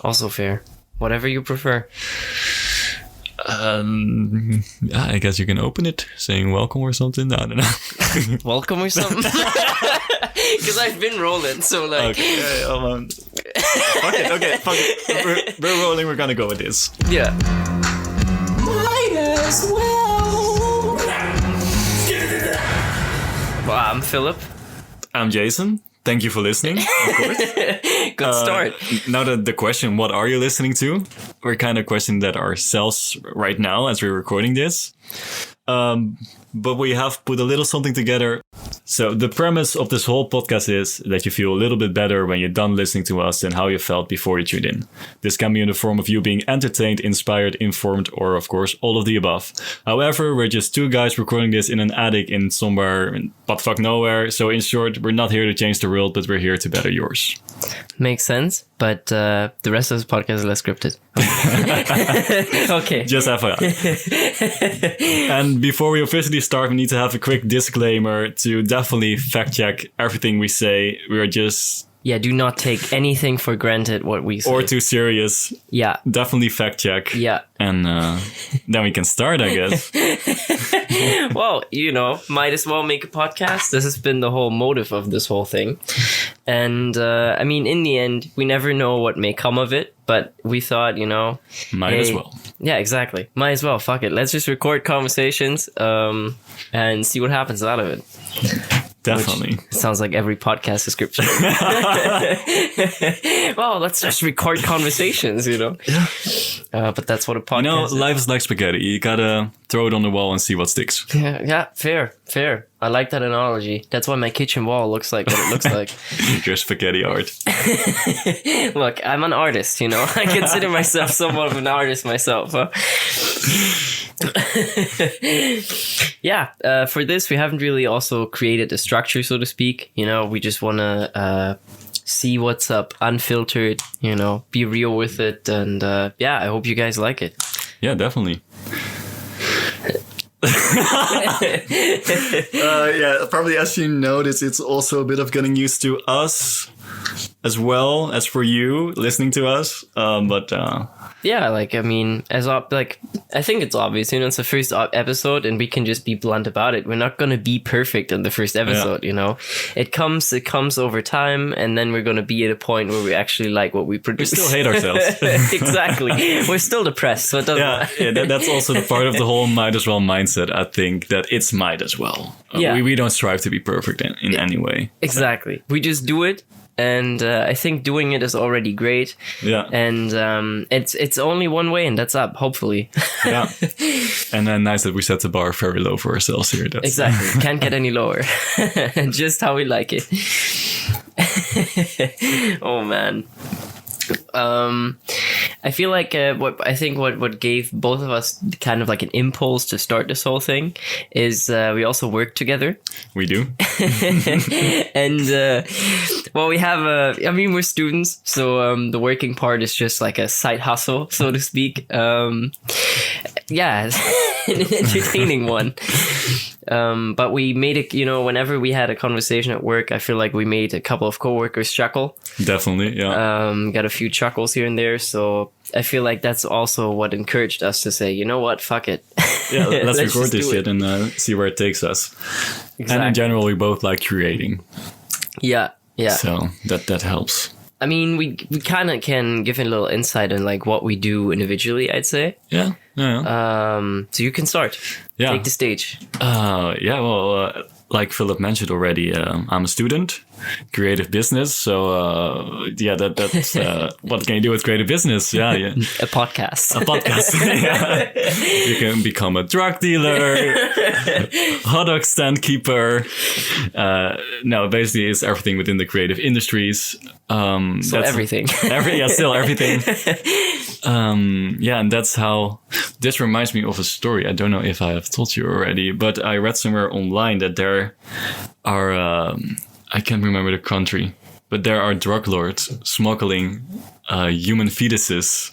Also fair. Whatever you prefer. Yeah, I guess you can open it saying welcome or something. I don't know. Welcome or something? Because I've been rolling, so like... Okay, fuck it, okay, fuck it. We're rolling, we're gonna go with this. Yeah. Might as well. Well, I'm Philip. I'm Jason. Thank you for listening, of course. Good start. Now that the question, what are you listening to? We're kind of questioning that ourselves right now as we're recording this. But we have put a little something together. So the premise of this whole podcast is that you feel a little bit better when you're done listening to us than how you felt before you tuned in. This can be in the form of you being entertained, inspired, informed, or of course, all of the above. However, we're just two guys recording this in an attic in somewhere in buttfuck nowhere. So in short, we're not here to change the world, but we're here to better yours. Makes sense, but the rest of this podcast is less scripted. Okay. Just FYI. And before we officially start, we need to have a quick disclaimer to definitely fact check everything we say. We are just... Yeah, do not take anything for granted what we say. Or too serious. Yeah. Definitely fact check. Yeah. And then we can start, I guess. Well, you know, might as well make a podcast. This has been the whole motive of this whole thing. And, I mean, in the end, we never know what may come of it. But we thought, you know... Might as well. Yeah, exactly. Might as well. Fuck it. Let's just record conversations and see what happens out of it. Definitely. Sounds like every podcast description. Well, let's just record conversations, you know? Yeah. But that's what a podcast is. Life is like spaghetti. You gotta throw it on the wall and see what sticks. Yeah, fair. I like that analogy. That's why my kitchen wall looks like what it looks like. Your spaghetti art. Look, I'm an artist, you know? I consider myself somewhat of an artist myself. Huh? Yeah, for this, we haven't really also created a structure, so to speak. You know, we just want to see what's up, unfiltered, you know, be real with it. And yeah, I hope you guys like it. Yeah, definitely. Yeah, probably as you notice, it's also a bit of getting used to us as well as for you listening to us. Yeah, like, I mean, I think it's obvious, you know, it's the first episode and we can just be blunt about it. We're not going to be perfect in the first episode, you know. It comes over time, and then we're going to be at a point where we actually like what we produce. We still hate ourselves. Exactly. We're still depressed, so it doesn't that's also the part of the whole might as well mindset, I think, that it's might as well. We don't strive to be perfect in any way. Exactly. We just do it. And I think doing it is already great. Yeah. And it's only one way, and that's up, hopefully. Yeah. And then nice that we set the bar very low for ourselves here. Exactly. Can't get any lower. Just how we like it. Oh, man. I feel like what gave both of us kind of like an impulse to start this whole thing is we also work together. We do. And well, we have we're students, so the working part is just like a side hustle, so to speak. Yeah, an entertaining one. But we made it, you know, whenever we had a conversation at work, I feel like we made a couple of coworkers chuckle. Definitely, yeah. Got a few chuckles here and there. So I feel like that's also what encouraged us to say, you know what, fuck it. Yeah, let's record this shit and see where it takes us. Exactly. And in general, we both like creating. Yeah. So that helps. I mean, we kind of can give a little insight on like what we do individually, I'd say. Yeah. So you can start. Yeah. Take the stage. Like Philip mentioned already, I'm a student, creative business. So that's what can you do with creative business? Yeah. A podcast. Yeah. You can become a drug dealer, hot dog stand keeper. No, basically it's everything within the creative industries. So everything. Still everything. And that's how. This reminds me of a story. I don't know if I have told you already, but I read somewhere online that there are, I can't remember the country, but there are drug lords smuggling human fetuses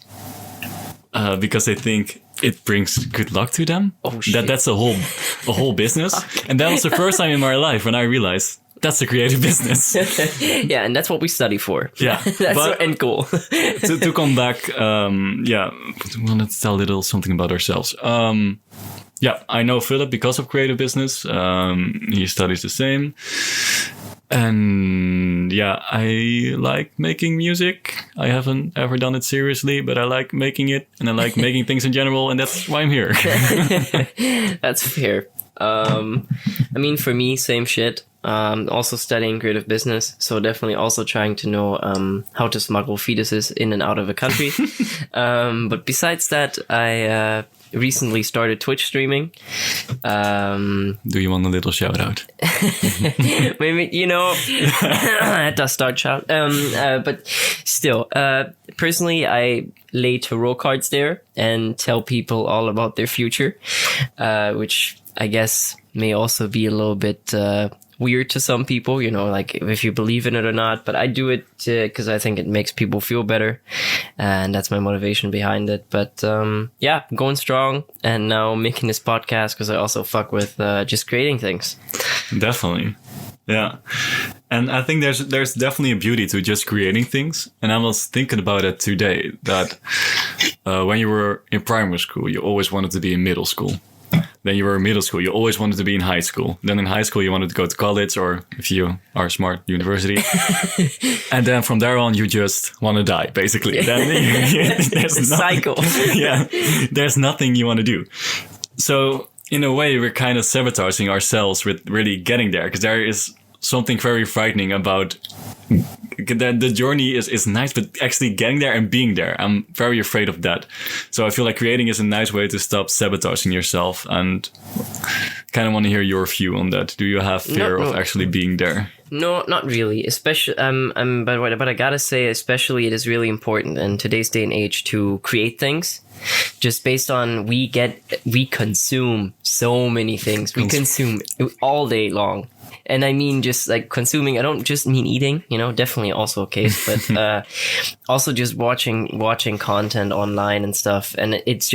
because they think it brings good luck to them. Oh shit! That's a whole business. And that was the first time in my life when I realized that's a creative business. Yeah, and that's what we study for. Yeah, That's our end goal. to come back, we want to tell a little something about ourselves. Yeah, I know Philip because of creative business. He studies the same. And yeah, I like making music. I haven't ever done it seriously, but I like making it, and I like making things in general, and that's why I'm here. That's fair. I mean, for me, same shit. Also studying creative business, so definitely also trying to know how to smuggle fetuses in and out of a country. But besides that, I recently started Twitch streaming. Do you want a little shout out? Maybe, at the start shout. But still, personally, I lay tarot cards there and tell people all about their future, which I guess may also be a little bit weird to some people, like if you believe in it or not. But I do it because I think it makes people feel better, and that's my motivation behind it. But yeah, going strong, and now making this podcast because I also fuck with just creating things. Definitely. Yeah. And I think there's definitely a beauty to just creating things. And I was thinking about it today, that when you were in primary school, you always wanted to be in middle school. Then you were in middle school, you always wanted to be in high school. Then in high school, you wanted to go to college, or if you are smart, university. And then from there on, you just want to die, basically. Then there's a cycle. Yeah, there's nothing you want to do. So in a way, we're kind of sabotaging ourselves with really getting there, because there is something very frightening about the journey is nice, but actually getting there and being there, I'm very afraid of that. So I feel like creating is a nice way to stop sabotaging yourself, and kind of want to hear your view on that. Do you have fear of actually being there? No, not really. Especially, but I gotta say, especially, it is really important in today's day and age to create things. Just based on we consume so many things. We consume all day long. And I mean, just like consuming, I don't just mean eating, definitely also a case, but also just watching content online and stuff. And it's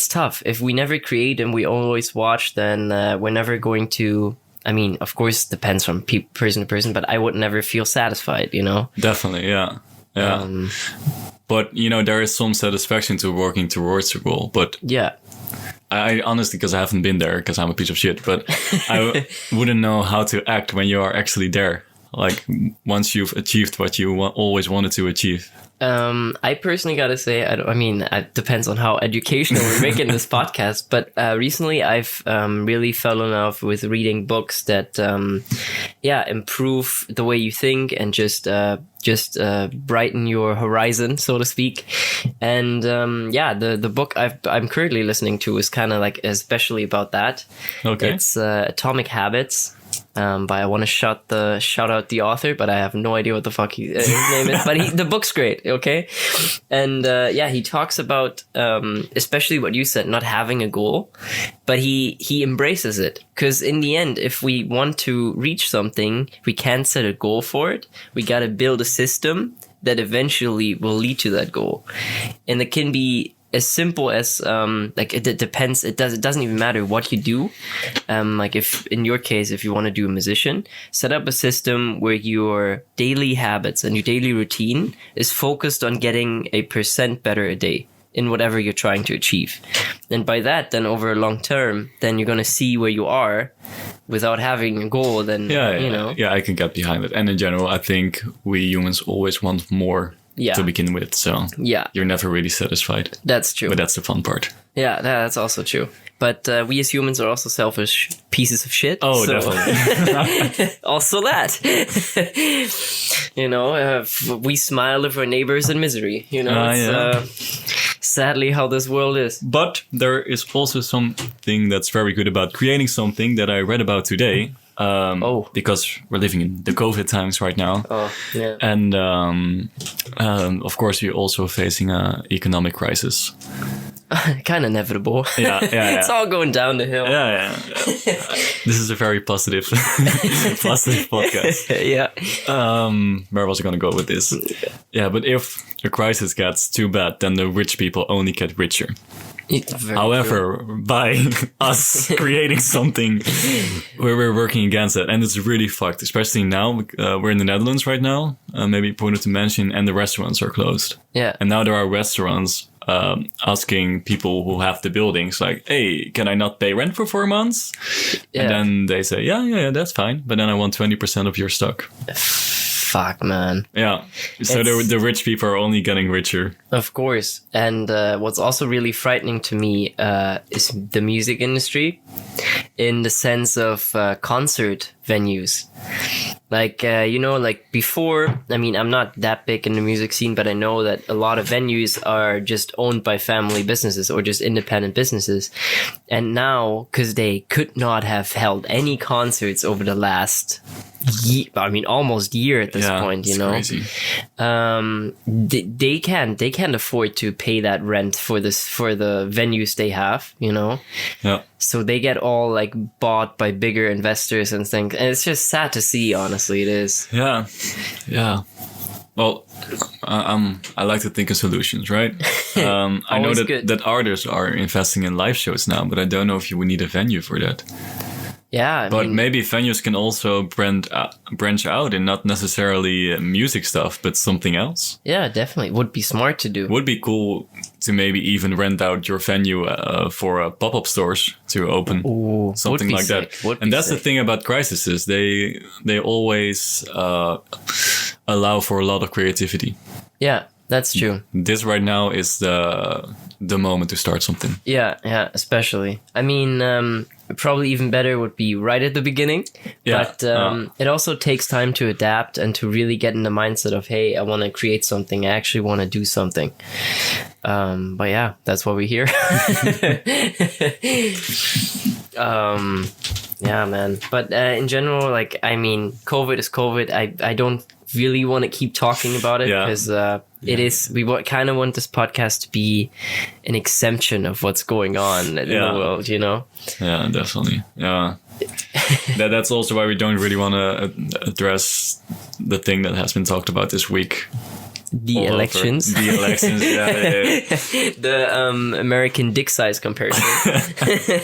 tough. If we never create and we always watch, then we're never going to, I mean, of course, it depends from person to person, but I would never feel satisfied, Definitely, yeah. Yeah. But, there is some satisfaction to working towards a goal. But yeah. I honestly, because I haven't been there, because I'm a piece of shit, but I wouldn't know how to act when you are actually there. Like, once you've achieved what you always wanted to achieve. I personally gotta say, it depends on how educational we're making this podcast, but recently I've really fell in love with reading books that improve the way you think and just brighten your horizon, so to speak. And the book I'm currently listening to is kind of like especially about that. Okay. It's Atomic Habits. But I want to shout out the author, but I have no idea what the fuck his name is. But the book's great, okay? And he talks about especially what you said, not having a goal, but he embraces it. Because in the end, if we want to reach something, we can't set a goal for it. We got to build a system that eventually will lead to that goal, and it can be as simple as it depends. It doesn't even matter what you do. Like if in your case, if you want to do a musician, set up a system where your daily habits and your daily routine is focused on getting 1% better a day in whatever you're trying to achieve. And by that, then over a long term, then you're going to see where you are without having a goal. Then, Yeah, I can get behind it. And in general, I think we humans always want more. Yeah. To begin with, so you're never really satisfied. That's true. But that's the fun part. Yeah, that's also true. But we as humans are also selfish pieces of shit. Oh, so. Definitely. Also that. We smile if our neighbor's in misery. Sadly how this world is. But there is also something that's very good about creating something that I read about today. Because we're living in the COVID times right now. Oh, yeah. And of course, we're also facing an economic crisis. Kind of inevitable. Yeah. It's all going down the hill. Yeah. This is a very positive podcast. Yeah. Where was I going to go with this? Yeah, but if a crisis gets too bad, then the rich people only get richer. However, by us creating something, we're working against it, and it's really fucked. Especially now, we're in the Netherlands right now. Maybe important to mention, and the restaurants are closed. Yeah. And now there are restaurants asking people who have the buildings, like, "Hey, can I not pay rent for 4 months?" Yeah. And then they say, "Yeah, that's fine, but then I want 20% of your stock." Fuck, man. Yeah. So the rich people are only getting richer. Of course. And what's also really frightening to me is the music industry, in the sense of concert venues. Like, like before, I mean, I'm not that big in the music scene, but I know that a lot of venues are just owned by family businesses or just independent businesses. And now, because they could not have held any concerts over the last almost year at this point, it's crazy. They can't afford to pay that rent for the venues they have, Yeah. so they get all like bought by bigger investors and things, and it's just sad to see. Honestly, it is. Yeah. Well, I like to think of solutions, right? I know that artists are investing in live shows now, but I don't know if you would need a venue for that. Yeah, but maybe venues can also branch out and not necessarily music stuff, but something else. Yeah, definitely. Would be smart to do. Would be cool to maybe even rent out your venue for pop-up stores to open. Ooh, something like that. And that's the thing about crises. They always allow for a lot of creativity. Yeah, that's true. This right now is the moment to start something. Yeah, especially. I mean, probably even better would be right at the beginning. Yeah. But it also takes time to adapt and to really get in the mindset of, hey, I want to create something. I actually want to do something. But yeah, that's why we're here. Yeah, man. But in general, like, I mean, COVID is COVID. I don't really want to keep talking about it because it is. We kind of want this podcast to be an exemption of what's going on in the world, Yeah, definitely. Yeah. That's also why we don't really want to address the thing that has been talked about this week. The elections. The elections, yeah. The American dick size comparison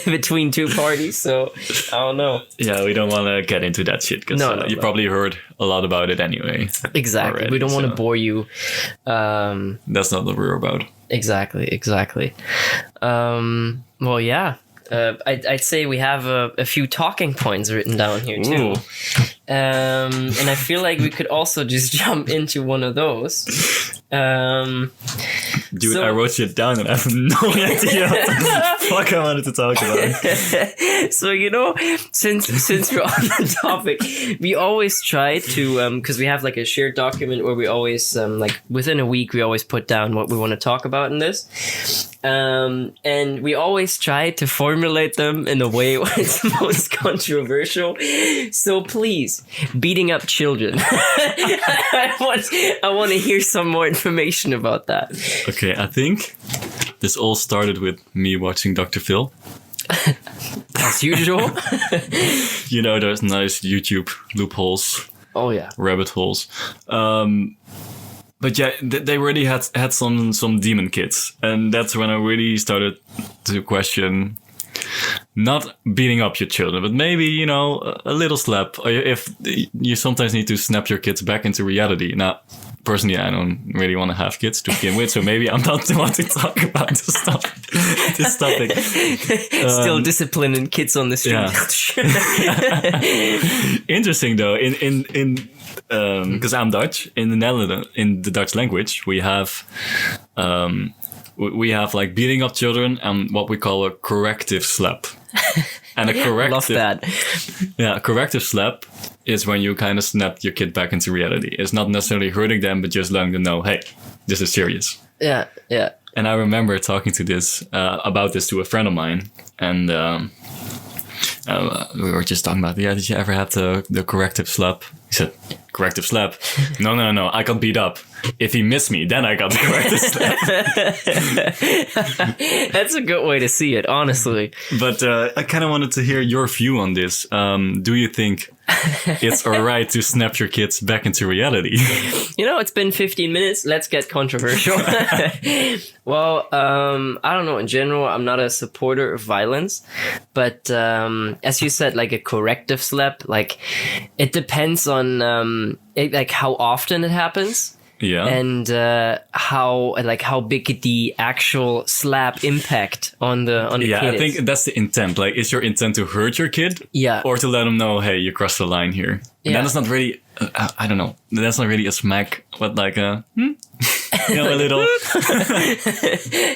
between two parties. So, I don't know. Yeah, we don't want to get into that shit because you probably heard a lot about it anyway. Exactly. Already, we don't want to bore you. That's not what we're about. Exactly. Well, yeah. I'd say we have a few talking points written down here too. And I feel like we could also just jump into one of those. Dude, I wrote shit down and I have no idea what the fuck I wanted to talk about. So, since we're on the topic, we always try to, because we have like a shared document where we always, like within a week, we always put down what we want to talk about in this. And we always try to formulate them in a way where it's most controversial. So please, beating up children. I want to hear some more information about that. Okay, I think this all started with me watching Dr. Phil. As usual. Those nice YouTube loopholes. Oh yeah. Rabbit holes. But yeah, they really had some demon kids. And that's when I really started to question not beating up your children, but maybe, a little slap. If you sometimes need to snap your kids back into reality. Now, personally, I don't really want to have kids to begin with, so maybe I'm not the one to talk about this topic. Still disciplining kids on the street. Yeah. Interesting though, because I'm Dutch, in the Netherlands, in the Dutch language, we have like beating up children and what we call a corrective slap. And a corrective, love that. Yeah, a corrective slap is when you kind of snap your kid back into reality. It's not necessarily hurting them, but just letting them know, hey, this is serious. Yeah. And I remember talking about this to a friend of mine, and we were just talking about, did you ever have the corrective slap? He said, corrective slap. No, I got beat up. If he missed me, then I got the corrective slap. That's a good way to see it, honestly. But I kind of wanted to hear your view on this. Do you think it's all right to snap your kids back into reality? It's been 15 minutes. Let's get controversial. Well, I don't know. In general, I'm not a supporter of violence. But as you said, like a corrective slap, like it depends on like how often it happens. Yeah. And how big the actual slap impact on the kid I think that's the intent. Like, is your intent to hurt your kid? Yeah. Or to let them know, hey, you crossed the line here. Yeah. Then it's not really, I don't know. That's not really a smack, but like a, a little.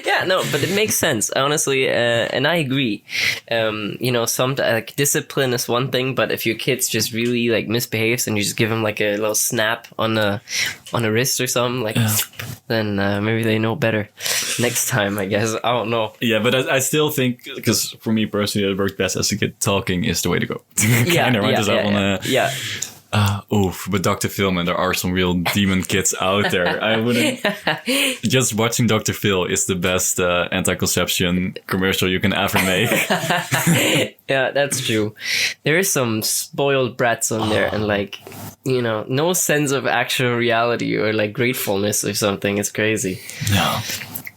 Yeah, no, but it makes sense, honestly, and I agree. Some like discipline is one thing, but if your kid's just really like misbehaves and you just give them like a little snap on a wrist or something, like, then maybe they know better next time. I guess I don't know. Yeah, but I still think, because for me personally, it worked best as a kid. Talking is the way to go. But Dr. Phil, man, there are some real demon kids out there. I wouldn't. Just watching Dr. Phil is the best anti-conception commercial you can ever make. Yeah, that's true. There is some spoiled brats on there, and like, no sense of actual reality or like gratefulness or something. It's crazy. No.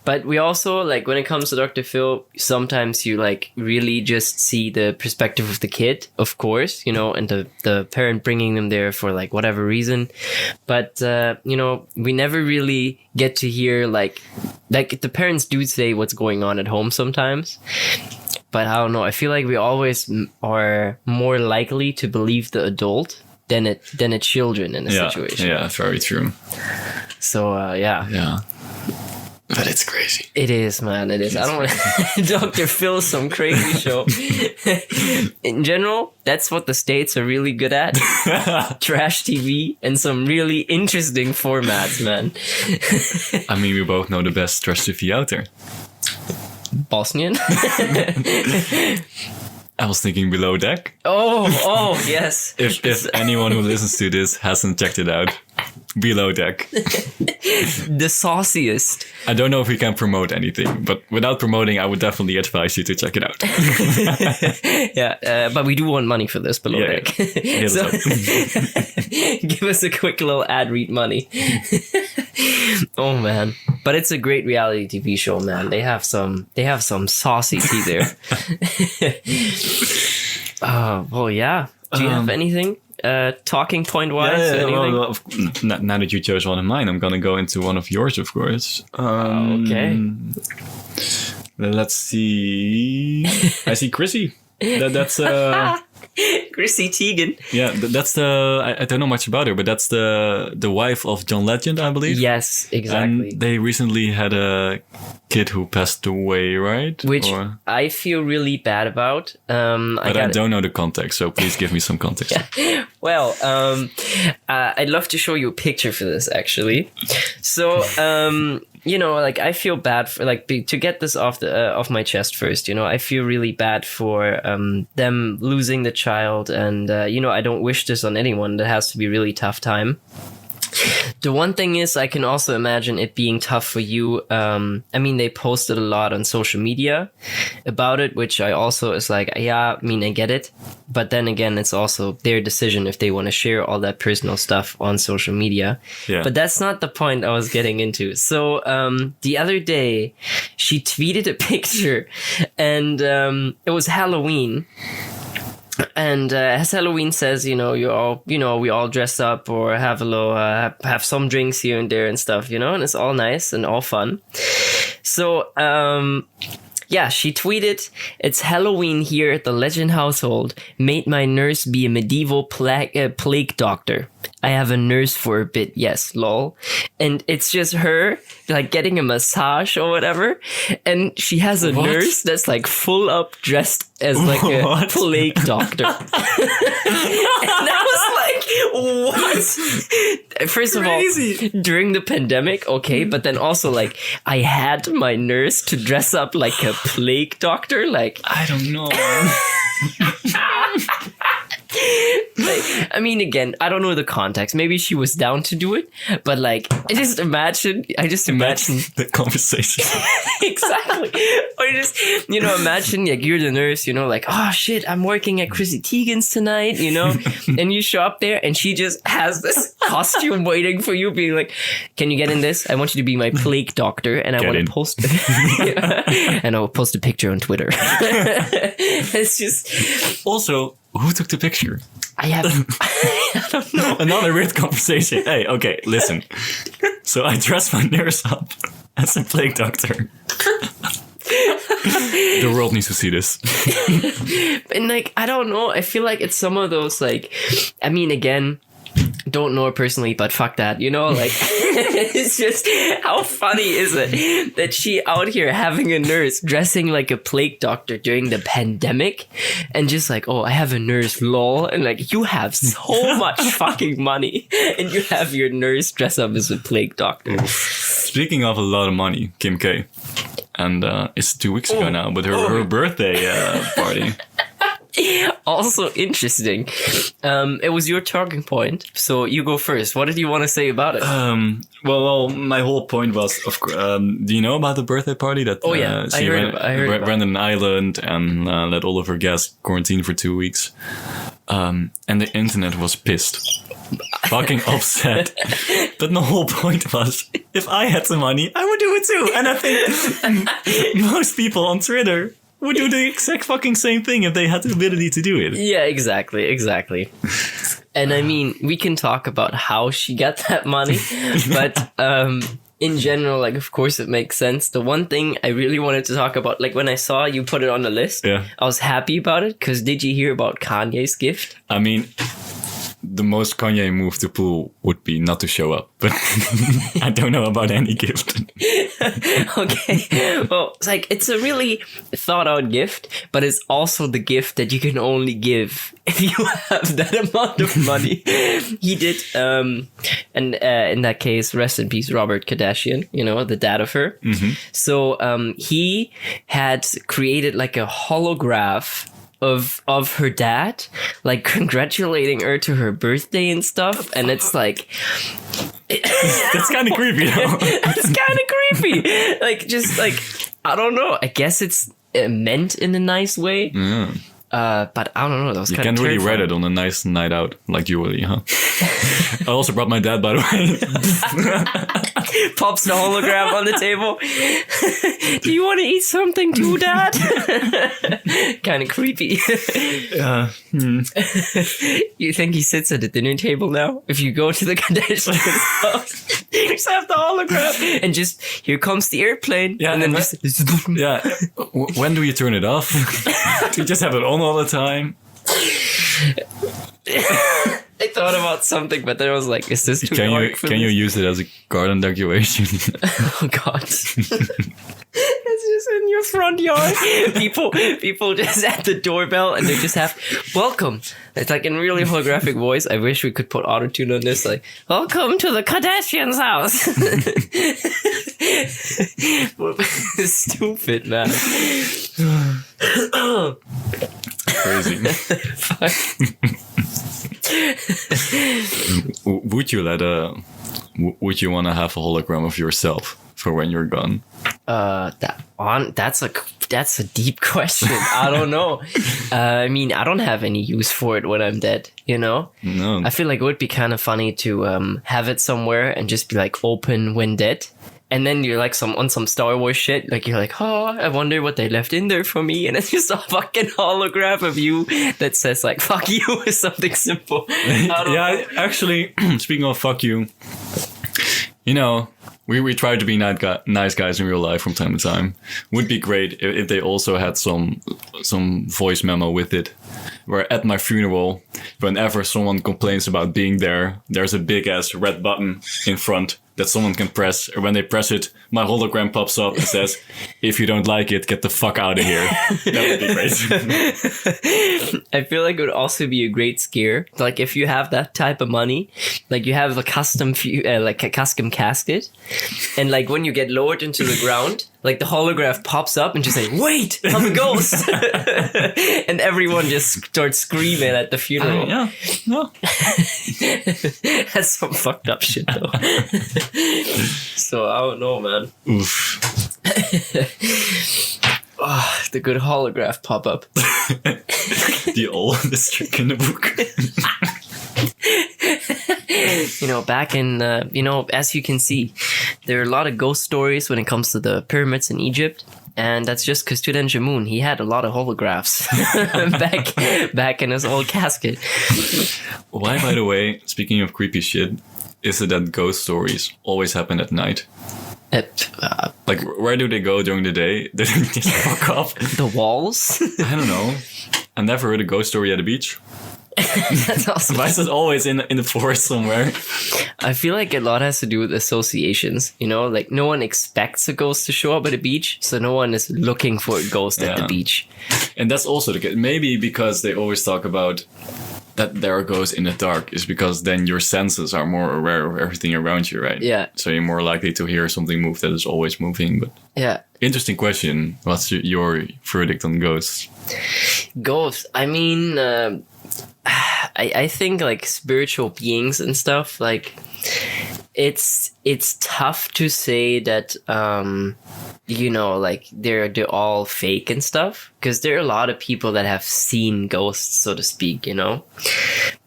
But we also, like, when it comes to Dr. Phil, sometimes you, like, really just see the perspective of the kid, of course, and the parent bringing them there for, like, whatever reason. But, we never really get to hear, like, the parents do say what's going on at home sometimes. But I don't know. I feel like we always are more likely to believe the adult than a children in a situation. Yeah, very true. So, yeah. Yeah. But it's crazy. It is, man. It is. I don't want Dr. Phil's some crazy show. In general, that's what the States are really good at. Trash TV and some really interesting formats, man. I mean, we both know the best trash TV out there. Bosnian? I was thinking Below Deck. Oh, yes. If anyone who listens to this hasn't checked it out, Below Deck. The sauciest. I don't know if we can promote anything, but without promoting, I would definitely advise you to check it out. Yeah, but we do want money for this, Below Deck. So, give us a quick little ad read money. Oh, man. But it's a great reality TV show, man. They have some saucy tea there. Well, yeah. Do you have anything? Talking point wise? Well, now that you chose one of mine, I'm gonna go into one of yours, of course. Okay. Let's see. I see Chrissy. That's Chrissy Teigen. Yeah, that's the. I don't know much about her, but that's the wife of John Legend, I believe. Yes, exactly. And they recently had a kid who passed away, right? Which I feel really bad about. But I don't know the context, so please give me some context. Yeah. Well, I'd love to show you a picture for this, actually. So, like I feel bad for to get this off my chest first. I feel really bad for them losing the child, and I don't wish this on anyone. That has to be a really tough time. The one thing is, I can also imagine it being tough for you. They posted a lot on social media about it, which I also is like, I get it. But then again, it's also their decision if they want to share all that personal stuff on social media. Yeah. But that's not the point I was getting into. So the other day, she tweeted a picture, and it was Halloween. And as Halloween says, we all dress up or have a little, have some drinks here and there and stuff, and it's all nice and all fun. So, she tweeted, "It's Halloween here at the Legend household. Made my nurse be a medieval plague doctor. I have a nurse for a bit, yes, lol." And it's just her, like, getting a massage or whatever. And she has a nurse that's, like, full up dressed as, like, a plague doctor. And I was like, what? First of all, during the pandemic, okay, but then also, like, I had my nurse to dress up like a plague doctor, like... I don't know. I mean, again, I don't know the context. Maybe she was down to do it, but like, I just imagine the conversation. exactly. Or just, imagine like you're the nurse, like, oh shit, I'm working at Chrissy Teigen's tonight, and you show up there and she just has this costume waiting for you, being like, can you get in this? I want you to be my plague doctor, and I want to post and I'll post a picture on Twitter. It's just also, who took the picture? I don't know. Another weird conversation. Hey, okay, listen. So I dressed my nurse up as a plague doctor. The world needs to see this. And like, I don't know. I feel like it's some of those, like, I mean, again, don't know her personally, but fuck that, like, it's just, how funny is it that she out here having a nurse dressing like a plague doctor during the pandemic, and just like, oh, I have a nurse, lol, and like, you have so much fucking money and you have your nurse dress up as a plague doctor. Speaking of a lot of money, Kim K, and it's 2 weeks ago now, but her birthday party. Also interesting. It was your talking point, so you go first. What did you want to say about it? Well, my whole point was, of course, do you know about the birthday party that? Oh yeah, she I heard ran an island and let all of her guests quarantine for 2 weeks, and the internet was pissed. Fucking upset. But the whole point was, if I had some money, I would do it too. And I think most people on Twitter would do the exact fucking same thing if they had the ability to do it. Yeah, exactly. And I mean, we can talk about how she got that money, but in general, like, of course it makes sense. The one thing I really wanted to talk about, like, when I saw you put it on the list, I was happy about it, because did you hear about Kanye's gift? I mean, the most Kanye move to pull would be not to show up, but I don't know about any gift. Okay, well, it's like, it's a really thought out gift, but it's also the gift that you can only give if you have that amount of money. He did, and in that case, rest in peace, Robert Kardashian, the dad of her. Mm-hmm. So he had created like a holograph of her dad, like congratulating her to her birthday and stuff, and it's like, that's kind of creepy though. It's kind of creepy, like, just like, I don't know, I guess it's meant in a nice way. But I don't know, that was kind of You can't really read it on a nice night out like you will, huh? I also brought my dad, by the way. Pops the hologram on the table. Do you want to eat something too, Dad? Kind of creepy. You think he sits at the dinner table now? If you go to the Kardashian house, you just have the hologram, and just, here comes the airplane. Yeah, and then when do you turn it off? Do you just have it on all the time? I thought about something, but then I was like, is this too dark for Can you this? use it as a garden decoration? Oh God. It's just in your front yard. People just at the doorbell, and they just have, welcome. It's like in really holographic voice. I wish we could put autotune on this, like, welcome to the Kardashians' house. Stupid, man. Crazy. Would you want to have a hologram of yourself for when you're gone? That's a deep question. I don't know. I mean, I don't have any use for it when I'm dead, No. I feel like it would be kind of funny to have it somewhere and just be like open when dead. And then you're like on some Star Wars shit. Like, you're like, oh, I wonder what they left in there for me. And it's just a fucking hologram of you that says like, fuck you, or something simple. Yeah, actually, speaking of fuck you, we try to be nice guys in real life from time to time. Would be great if they also had some voice memo with it. Where at my funeral, whenever someone complains about being there, there's a big ass red button in front that someone can press. Or when they press it, my hologram pops up and says, if you don't like it, get the fuck out of here. That would be great. I feel like it would also be a great scare. Like, if you have that type of money, like, you have a custom casket, and like when you get lowered into the ground, Like the holograph pops up and just like, wait, I'm a ghost. And everyone just starts screaming at the funeral. Yeah. No. That's some fucked up shit though. So I don't know, man. Oof. Oh, the good holograph pop up. The oldest trick in the book. Back in, as you can see, there are a lot of ghost stories when it comes to the pyramids in Egypt. And that's just because Tutankhamun, he had a lot of holographs back in his old casket. Why, by the way, speaking of creepy shit, is it that ghost stories always happen at night? Like, where do they go during the day? Do they just fuck off? The walls? I don't know. I never heard a ghost story at a beach. That's awesome. Why is it always in the forest somewhere? I feel like a lot has to do with associations, like no one expects a ghost to show up at a beach, so no one is looking for a ghost at the beach. And that's also the case. Maybe because they always talk about that there are ghosts in the dark is because then your senses are more aware of everything around you, right? Yeah. So you're more likely to hear something move that is always moving. But yeah. Interesting question. What's your verdict on ghosts? Ghosts. I mean, I think like spiritual beings and stuff, like it's tough to say that like they're all fake and stuff, because there are a lot of people that have seen ghosts, so to speak,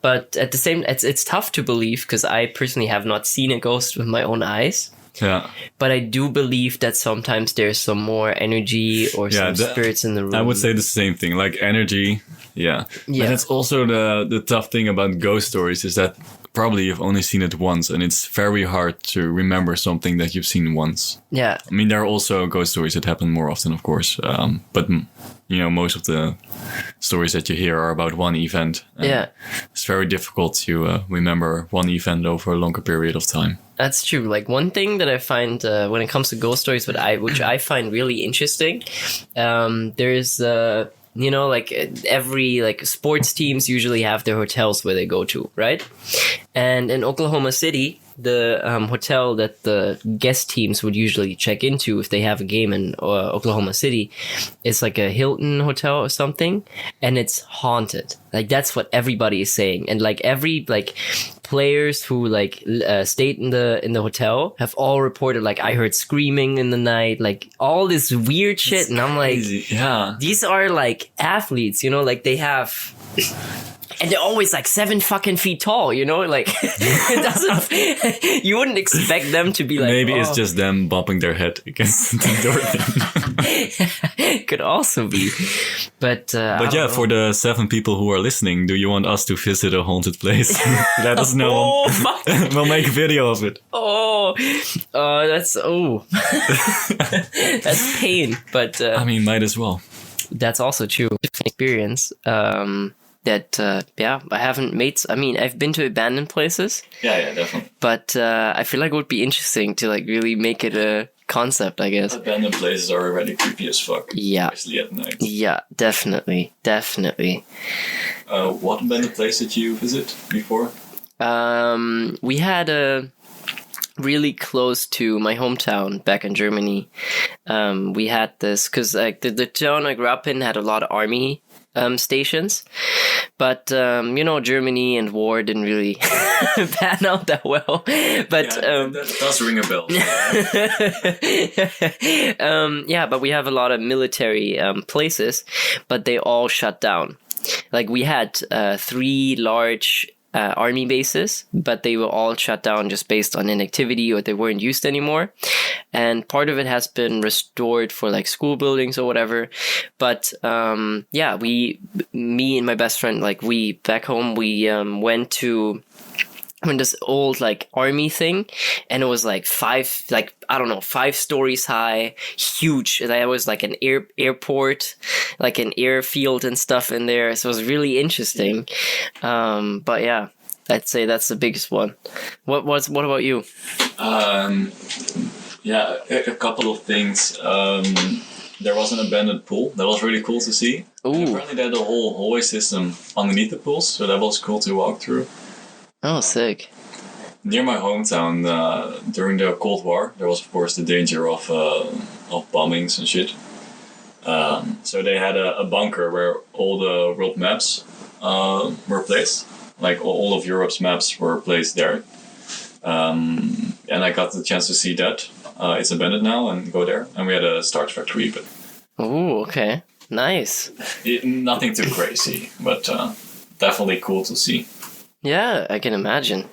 but at the same, it's tough to believe because I personally have not seen a ghost with my own eyes. Yeah, but I do believe that sometimes there's some more energy or some spirits in the room. I would say the same thing, like energy. Yeah. And it's also the tough thing about ghost stories is that probably you've only seen it once, and it's very hard to remember something that you've seen once. Yeah. I mean, there are also ghost stories that happen more often, of course. But, most of the stories that you hear are about one event. It's very difficult to remember one event over a longer period of time. That's true. Like one thing that I find when it comes to ghost stories, which I find really interesting, there's every sports teams usually have their hotels where they go to, right? And in Oklahoma City, the hotel that the guest teams would usually check into if they have a game in Oklahoma City is like a Hilton hotel or something, and it's haunted. Like that's what everybody is saying, and like every players who stayed in the hotel have all reported like I heard screaming in the night, like all this weird shit. And I'm like, these are like athletes, like they have. And they're always like 7 fucking feet tall, like it doesn't. You wouldn't expect them to be like. Maybe it's just them bumping their head against the door. Could also be, but for the 7 people who are listening, do you want us to visit a haunted place? Let us know. We'll make a video of it. That's that's pain. But I mean, might as well. That's also true. Experience. I haven't made. I mean, I've been to abandoned places. Yeah, definitely. But I feel like it would be interesting to really make it a concept, I guess. Abandoned places are already creepy as fuck. Yeah. Especially at night. Yeah, definitely. What abandoned place did you visit before? We had a really close to my hometown back in Germany. We had this because the town I grew up in had a lot of army stations, but Germany and war didn't really pan out that well. But that does ring a bell. But we have a lot of military places, but they all shut down. Like we had 3 large army bases, but they were all shut down just based on inactivity, or they weren't used anymore. And part of it has been restored for school buildings or whatever. But me and my best friend, we back home, we went to this old army thing, and it was 5 stories high, huge. There was an airport, an airfield and stuff in there. So it was really interesting. But yeah, I'd say that's the biggest one. What about you? A couple of things. There was an abandoned pool that was really cool to see. And apparently they had a whole hallway system underneath the pools, so that was cool to walk through. Oh, sick. Near my hometown, during the Cold War, there was of course the danger of of bombings and shit. So they had a bunker where all the world maps were placed. Like all of Europe's maps were placed there. And I got the chance to see that. It's abandoned now and go there. And we had a starch factory, but... Oh, okay. Nice. Nothing too crazy, but definitely cool to see. Yeah, I can imagine.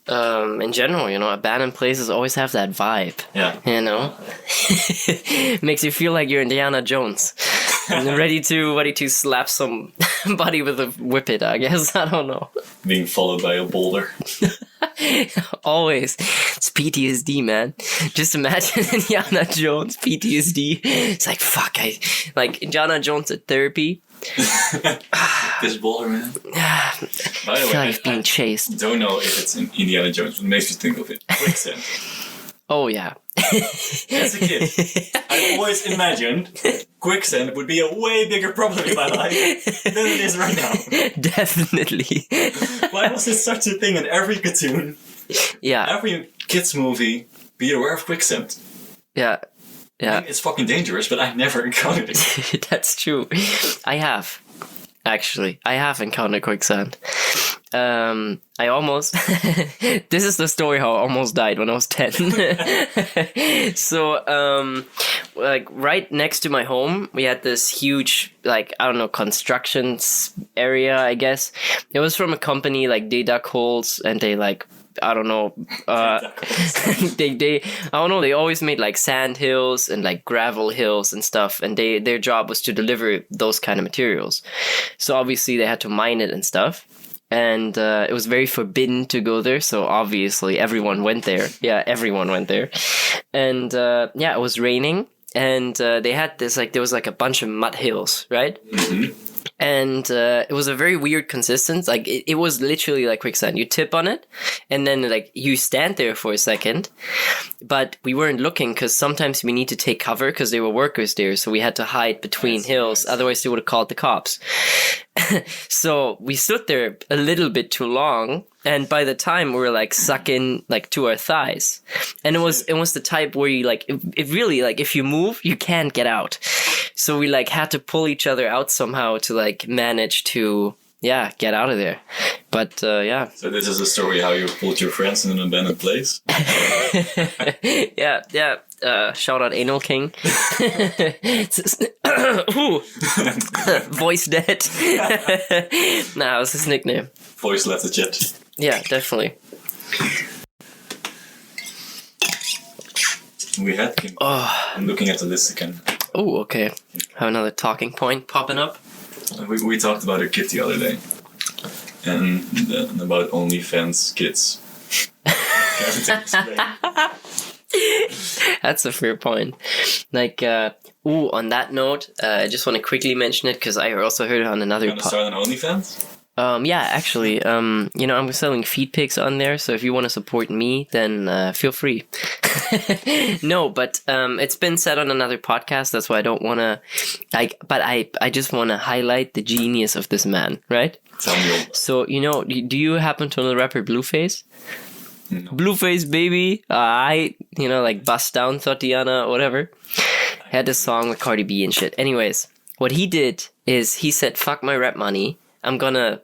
In general, you know, abandoned places always have that vibe. Yeah. You know? Makes you feel like you're Indiana Jones. And ready to slap somebody with a whippet, I guess. I don't know. Being followed by a boulder. Always. It's PTSD, man. Just imagine Indiana Jones, PTSD. It's like, fuck, like Indiana Jones at therapy. This boulder, man. By the I feel way, like being chased. Don't know if it's in Indiana Jones, but it makes me think of it. Quicksand. Oh, yeah. As a kid, I always imagined quicksand would be a way bigger problem in my life than it is right now. Definitely. Why was this such a thing in every cartoon? Yeah. Every kids movie, be aware of quicksand. Yeah. Yeah. I mean, it's fucking dangerous, but I never encountered it. That's true. I have. Actually, I have encountered quicksand. I almost... This is the story how I almost died when I was 10. So, like, right next to my home, we had this huge, like, I don't know, constructions area, I guess. It was from a company, like, they dug holes, and they, like, I don't know, they I don't know, they always made like sand hills and like gravel hills and stuff, and their job was to deliver those kind of materials. So obviously they had to mine it and stuff, and it was very forbidden to go there, so obviously everyone went there. Yeah, everyone went there. And yeah, it was raining, and they had this, like, there was like a bunch of mud hills, right? Mm-hmm. And it was a very weird consistency. Like, it was literally like quicksand. You tip on it, and then, like, you stand there for a second. But we weren't looking, because sometimes we need to take cover, because there were workers there. So we had to hide between hills. Otherwise, they would have called the cops. So we stood there a little bit too long. And by the time we were like sucking like to our thighs, and it was the type where you like, it really, like, if you move, you can't get out. So we like had to pull each other out somehow to like manage to, yeah, get out of there. But yeah. So this is a story how you pulled your friends in an abandoned place? Yeah. Shout out Anal King. Voice dead. Nah, it was his nickname. Voice left the chat. Yeah, definitely. We had King. I'm looking at the list again. Oh, okay. Have another talking point popping up. We talked about a kid the other day. And about OnlyFans kids. That's a fair point. Like, on that note, I just want to quickly mention it, because I also heard it on another podcast. Start on OnlyFans? Yeah, actually, you know, I'm selling feed pics on there, so if you want to support me, then feel free. No, but it's been said on another podcast, that's why I don't want to, like, but I just want to highlight the genius of this man, right? Tell me. So, you know, do you happen to know the rapper Blueface? No. Blueface, baby. You know, like Bust Down Thotiana, whatever. Had this song with Cardi B and shit. Anyways, what he did is he said, fuck my rap money. I'm gonna,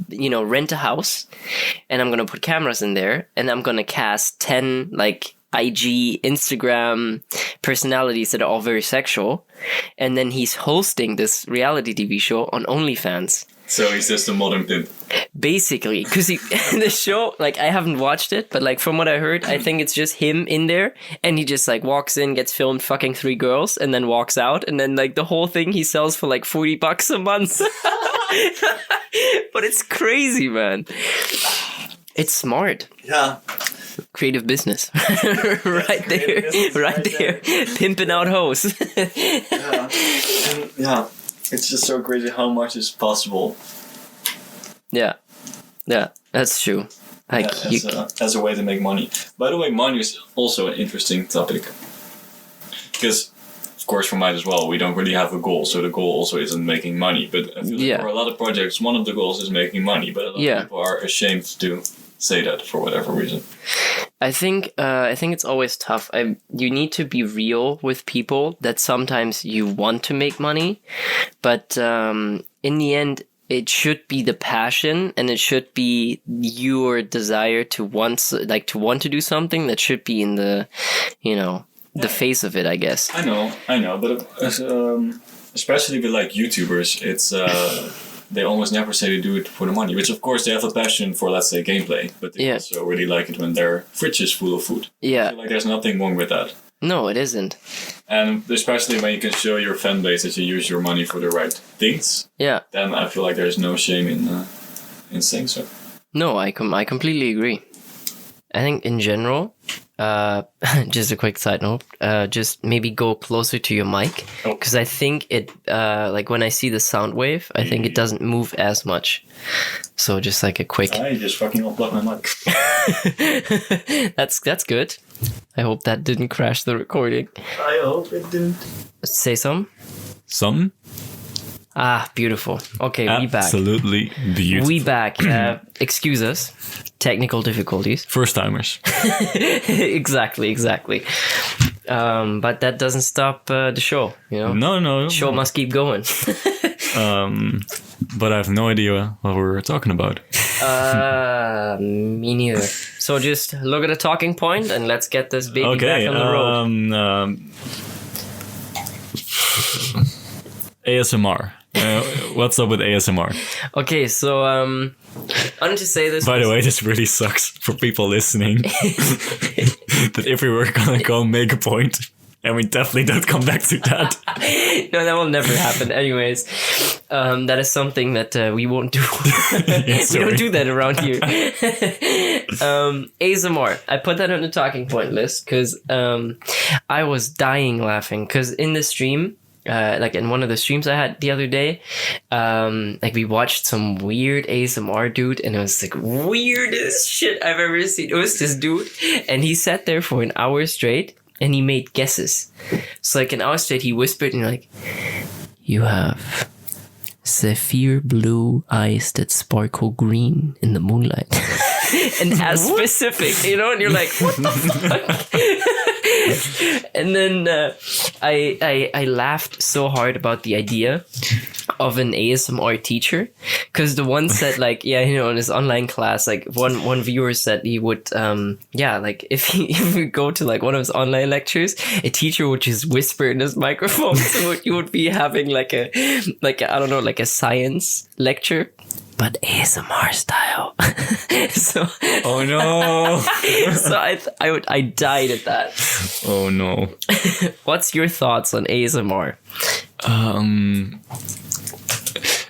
you know, rent a house, and I'm gonna put cameras in there, and I'm gonna cast 10, like, IG, Instagram personalities that are all very sexual, and then he's hosting this reality TV show on OnlyFans. So he's just a modern pimp. Basically, because the show, like, I haven't watched it, but like from what I heard, I think it's just him in there, and he just like walks in, gets filmed fucking 3 girls, and then walks out, and then like the whole thing he sells for like $40 a month. But it's crazy, man. It's smart. Yeah. Creative business. Right there. Pimping out hoes. Yeah. And, yeah. It's just so crazy how much is possible. Yeah, that's true. Like, as a way to make money. By the way, money is also an interesting topic. Because, of course, for mine as well, we don't really have a goal. So the goal also isn't making money. But I feel like for a lot of projects, one of the goals is making money. But a lot of people are ashamed to say that for whatever reason. I think it's always tough. You need to be real with people that sometimes you want to make money, but in the end, it should be the passion, and it should be your desire to want to do something that should be in the, the face of it, I guess. I know, but especially with like YouTubers, it's they almost never say they do it for the money, which of course they have a passion for, let's say, gameplay, but they also really like it when their fridge is full of food. Yeah. I feel like there's nothing wrong with that. No, it isn't. And especially when you can show your fan base that you use your money for the right things. Yeah. Then I feel like there's no shame in saying so. No, I completely agree. I think in general, just a quick side note, just maybe go closer to your mic, because I think it, like when I see the sound wave, I think it doesn't move as much. So just like a quick. I just fucking unplugged my mic. That's good. I hope that didn't crash the recording. I hope it didn't. Say some. Some? Ah, beautiful. Okay, we back. Absolutely beautiful. We back. Excuse us. Technical difficulties. First timers. Exactly. But that doesn't stop the show, No. The show must keep going. But I have no idea what we were talking about. Me neither. So just look at a talking point and let's get this baby back on the road. ASMR. What's up with ASMR? Okay, so I wanted to say this. By the way, this really sucks for people listening. That if we were gonna go make a point, and we definitely don't come back to that. No, that will never happen. Anyways, that is something that we won't do. We don't do that around here. ASMR. I put that on the talking point list because I was dying laughing because in the stream, like in one of the streams I had the other day, like we watched some weird ASMR dude, and it was like weirdest shit I've ever seen. It was this dude, and he sat there for an hour straight, and he made guesses. So like an hour straight, he whispered, and like, you have sapphire blue eyes that sparkle green in the moonlight. And as specific, and you're like, what the fuck? And then I laughed so hard about the idea of an ASMR teacher, because the one said like, in his online class, like one viewer said he would, like if we go to like one of his online lectures, a teacher would just whisper in his microphone, so you would be having like a I don't know, like a science lecture, but ASMR style. So. Oh no! So I died at that. Oh no! What's your thoughts on ASMR?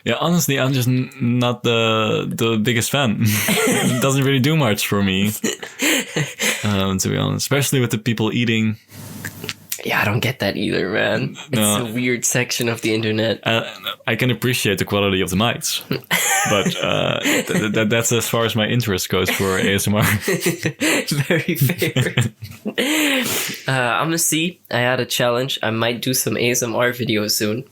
Yeah, honestly, I'm just not the biggest fan. It doesn't really do much for me, to be honest. Especially with the people eating. Yeah, I don't get that either, man. No. It's a weird section of the internet. I can appreciate the quality of the mics, but that's as far as my interest goes for ASMR. Very fair. I'm gonna see. I had a challenge. I might do some ASMR videos soon.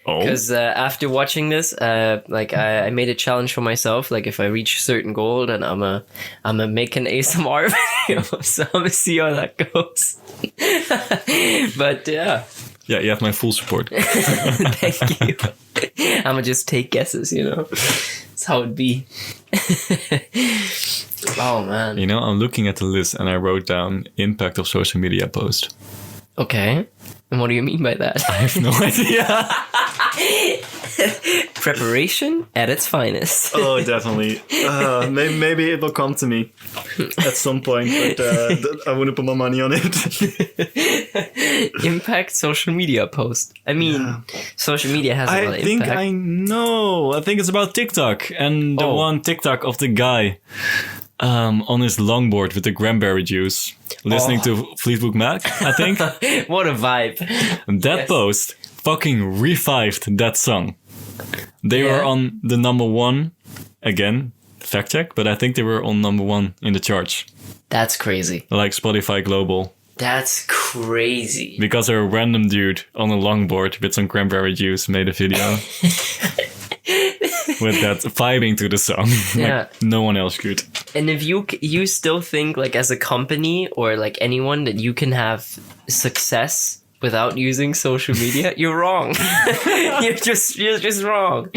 Oh. Because after watching this, I made a challenge for myself. Like if I reach a certain goal, then I'm gonna make an ASMR video. So I'm gonna see how that goes. But yeah. Yeah, you have my full support. Thank you. I'm gonna just take guesses, That's how it be. Oh man. I'm looking at the list and I wrote down impact of social media post. Okay. And what do you mean by that? I have no idea. Preparation at its finest. Oh, definitely. Maybe it will come to me at some point, but I wouldn't put my money on it. Impact social media post. I mean, social media has a lot of impact. I know. I think it's about TikTok and the one TikTok of the guy on his longboard with the cranberry juice, listening to Fleetwood Mac, I think. What a vibe. That post fucking revived that song. They were on the number one, again, fact check, but I think they were on number one in the charts. That's crazy. Like Spotify Global. That's crazy. Because a random dude on a longboard with some cranberry juice made a video. with that vibing to the song. Yeah. Like no one else could. And if you still think like as a company or like anyone that you can have success without using social media, you're wrong. you're just wrong.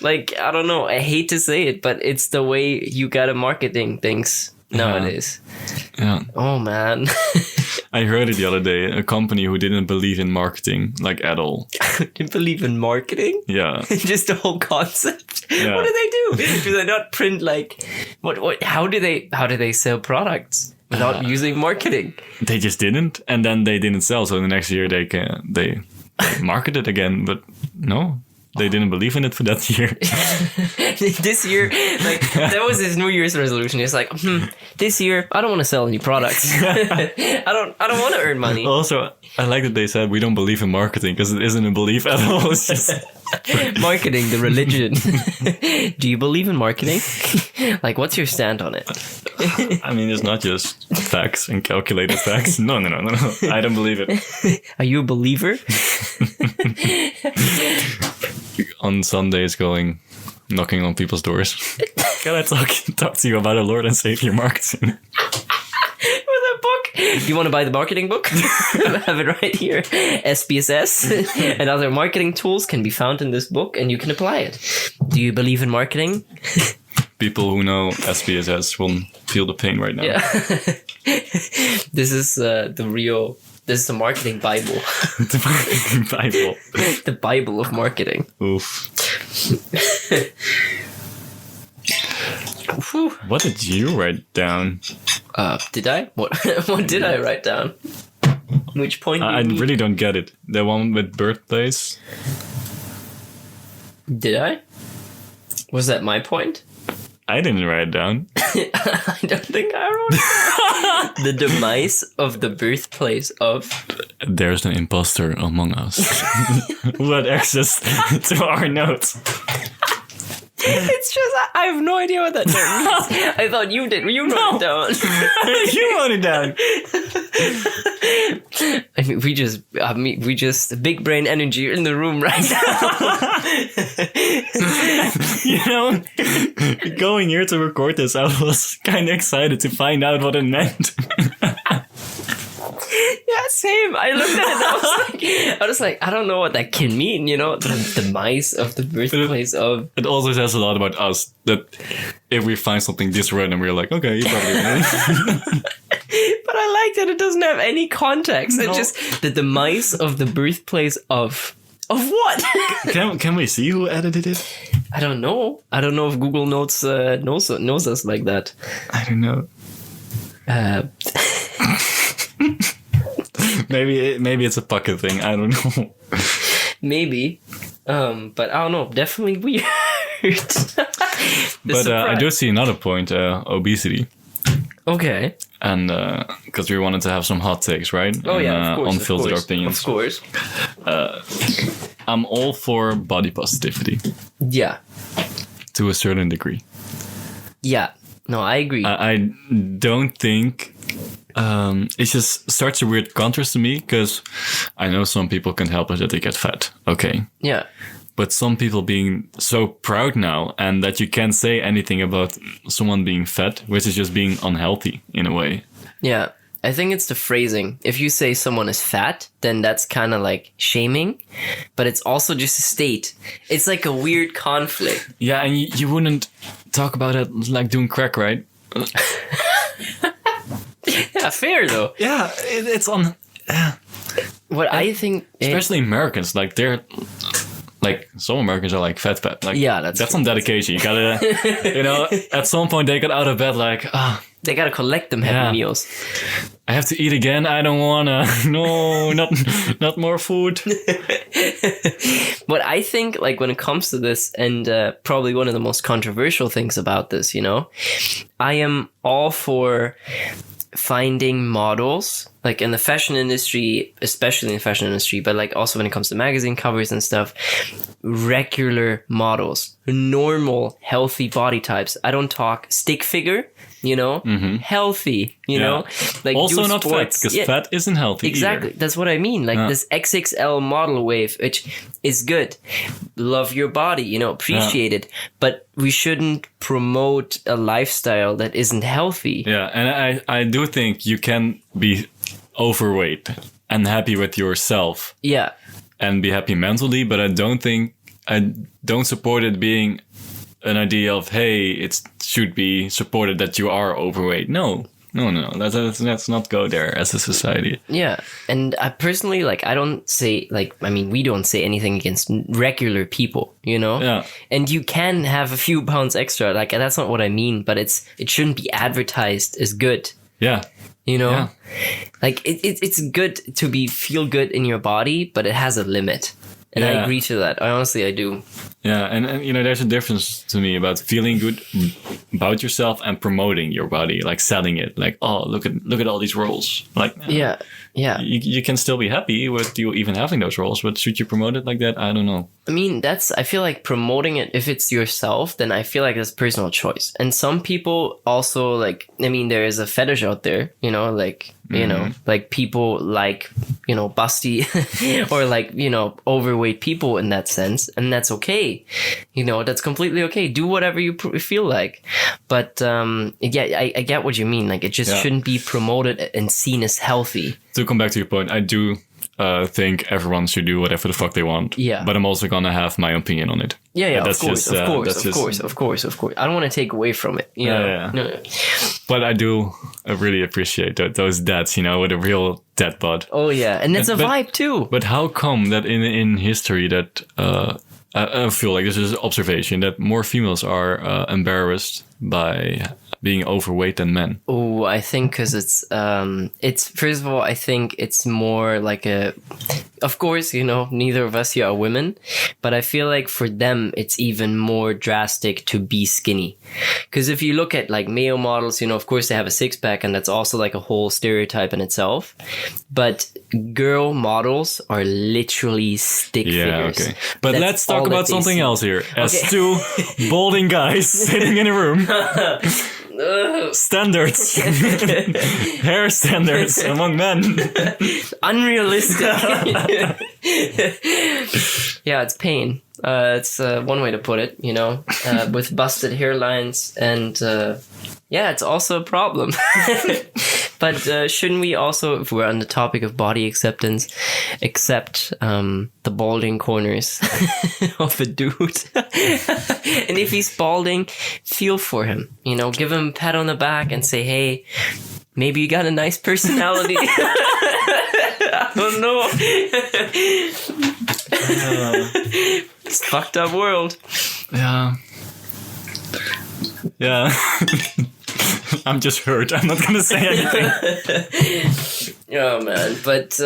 Like, I don't know, I hate to say it, but it's the way you gotta marketing things nowadays. Yeah. Oh man. I heard it the other day, a company who didn't believe in marketing, like at all. Didn't believe in marketing? Yeah. Just the whole concept. Yeah. What do they do? Do they not print like what how do they sell products without using marketing? They just didn't, and then they didn't sell. So the next year they marketed again, but no, they didn't believe in it for that year. This year, like that was his New Year's resolution. It's like, this year I don't want to sell any products. I don't want to earn money. Also, I like that they said we don't believe in marketing because it isn't a belief at all. It's just Marketing, the religion. Do you believe in marketing? Like, what's your stand on it? I mean, it's not just facts and calculated facts. No. I don't believe it. Are you a believer? On Sundays, going knocking on people's doors. Can I talk to you about our Lord and Savior marketing? With a book. Do you want to buy the marketing book? I have it right here. SPSS and other marketing tools can be found in this book, and you can apply it. Do you believe in marketing? People who know SPSS will feel the pain right now. Yeah. This is This is the marketing Bible. The marketing Bible. The Bible of marketing. Oof. Whew. What did you write down? Did I? What did I write down? Which point? I do you mean? really don't get it. The one with birthplace. Did I? Was that my point? I didn't write it down. I don't think I wrote it. The demise of the birthplace of... There's an imposter among us who had access to our notes. It's just, I have no idea what that term means. I thought you did. You wrote it down. You wrote it down. I mean, we just big brain energy in the room right now. You know, going here to record this, I was kind of excited to find out what it meant. Yeah, same. I looked at it and I was like, I don't know what that can mean, you know? The demise of the birthplace of... It also says a lot about us, that if we find something this random, we're like, okay, you probably know. But I like that it doesn't have any context. It's just the demise of the birthplace of... Of what? Can we see who edited it? I don't know. I don't know if Google Notes knows us like that. I don't know. Maybe it's a pocket thing. I don't know. Maybe. But I don't know. Definitely weird. But I do see another point, obesity. Okay. And because we wanted to have some hot takes, right? Oh, yeah, and, of course. unfiltered opinions. Of course. I'm all for body positivity Yeah. to a certain degree. Yeah. No, I agree. I don't think... it's just such a weird contrast to me, because I know some people can't help it that they get fat. Okay. Yeah. But some people being so proud now, and that you can't say anything about someone being fat, which is just being unhealthy in a way. Yeah. I think it's the phrasing. If you say someone is fat, then that's kind of like shaming, but it's also just a state. It's like a weird conflict. Yeah, and you wouldn't talk about it like doing crack, right? Yeah, fair though. Yeah, it's on... What I think... Especially Americans, like they're... Like, some Americans are like fat. Like, yeah, that's some dedication. You gotta, you know, at some point they get out of bed like, they gotta collect them happy meals. I have to eat again. I don't wanna. No, not more food. But I think, like, when it comes to this, and probably one of the most controversial things about this, you know, I am all for finding models, like in the fashion industry, especially in the fashion industry, but like also when it comes to magazine covers and stuff, regular models, normal, healthy body types. I don't talk stick figure, you know, healthy, you know, like also do not fat, sports. because fat isn't healthy Exactly. either. That's what I mean. Like this XXL model wave, which is good. Love your body, you know, appreciate it. But we shouldn't promote a lifestyle that isn't healthy. Yeah, and I do think you can be overweight and happy with yourself. Yeah. And be happy mentally, but I don't support it being an idea of, hey, it should be supported that you are overweight. No. Let's not go there as a society. Yeah. And I personally, like, I don't say, like, I mean, we don't say anything against regular people, you know? Yeah. And you can have a few pounds extra. Like, that's not what I mean, but it shouldn't be advertised as good. Yeah. You know? Yeah. Like, it's good to feel good in your body, but it has a limit. And I agree to that. I do. Yeah, and you know, there's a difference to me about feeling good about yourself and promoting your body, like selling it. Like, oh, look at all these rolls. Like, yeah. You can still be happy with you even having those rolls, but should you promote it like that? I don't know. I mean, I feel like promoting it, if it's yourself, then I feel like that's personal choice. And some people also, like, I mean, there is a fetish out there, you know, like, you know, like people like, you know, busty or like, you know, overweight people in that sense. And that's okay. You know, that's completely okay. Do whatever you feel like. But yeah, I get what you mean. Like, it just shouldn't be promoted and seen as healthy. To come back to your point, I do think everyone should do whatever the fuck they want. Yeah. But I'm also gonna have my opinion on it. Yeah, But of course. I don't want to take away from it. You know? Yeah. No. But I do really appreciate those dads, you know, with a real dad bod. Oh yeah, and it's a But- vibe too. But how come that in history that I feel like this is an observation that more females are embarrassed by being overweight than men? Oh, I think because it's first of all, I think it's more like of course, you know, neither of us here are women, but I feel like for them, it's even more drastic to be skinny. Because if you look at like male models, you know, of course they have a six pack, and that's also like a whole stereotype in itself. But girl models are literally stick figures. Okay. But That's let's talk all that about they something see. else here. As two balding guys sitting in a room. Standards. Hair standards among men. Unrealistic. Yeah, it's pain. It's one way to put it, you know, with busted hairlines, and yeah, it's also a problem. But shouldn't we also, if we're on the topic of body acceptance, accept the balding corners of a dude? And if he's balding, feel for him, you know, give him a pat on the back and say, hey, maybe you got a nice personality. I don't know. It's a fucked up world. Yeah. Yeah. I'm just hurt. I'm not gonna say anything. Oh man, but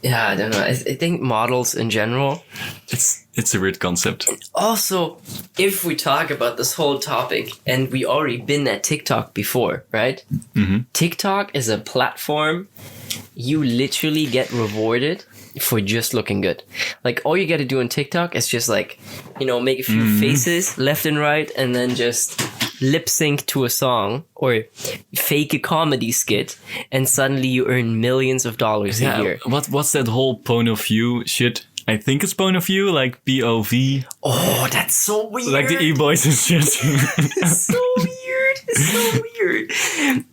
yeah, I don't know. I think models in general. It's a weird concept. Also, if we talk about this whole topic, and we already been at TikTok before, right? Mm-hmm. TikTok is a platform you literally get rewarded for just looking good. Like, all you got to do on TikTok is just like, you know, make a few faces left and right, and then just lip sync to a song or fake a comedy skit, and suddenly you earn millions of dollars a year. What's that whole point of view shit? I think it's point of view, like POV. Oh, that's so weird. Like the e-boys and shit. It's so weird. It's so weird.